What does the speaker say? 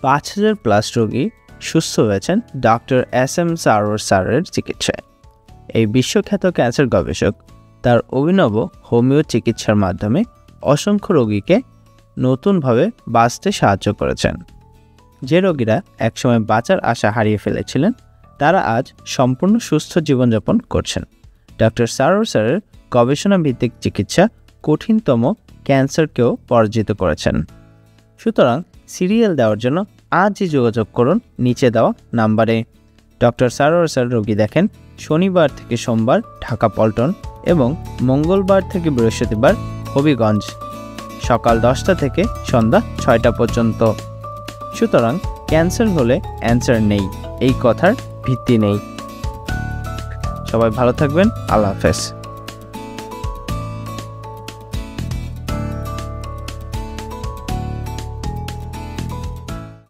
5,000 plus রোগী সুস্থ হয়েছেন ডক্টর SM সারোয়ার স্যারের চিকিৎসায়। এই বিশ্বখ্যাত ক্যান্সার গবেষক তার অভিনব হোমিও চিকিৎসার মাধ্যমে অসংখ্য রোগীকে নতুনভাবে বাঁচতে সাহায্য করেছেন। যে রোগীরা একসময় বাঁচার আশা হারিয়ে ফেলেছিলেন তারা আজ সম্পূর্ণ সুস্থ জীবনযাপন করছেন। ডক্টর সারোয়ার স্যারের গবেষণা ভিত্তিক চিকিৎসা কঠিনতম ক্যান্সারকেও পরাজিত করেছেন। সুতরাং সিরিয়াল দেওয়ার জন্য আজই যোগাযোগ করুন নিচে দেওয়া নাম্বারে। ডক্টর সারোয়ার স্যার রোগী দেখেন শনিবার থেকে সোমবার ঢাকা পল্টন এবং মঙ্গলবার থেকে বৃহস্পতিবার হবিগঞ্জ, সকাল 10টা থেকে সন্ধ্যা 6টা পর্যন্ত। সুতরাং ক্যান্সার হলে অ্যান্সার নেই, এই কথার ভিত্তি নেই। সবাই ভালো থাকবেন। আল্লাহ হাফেজ।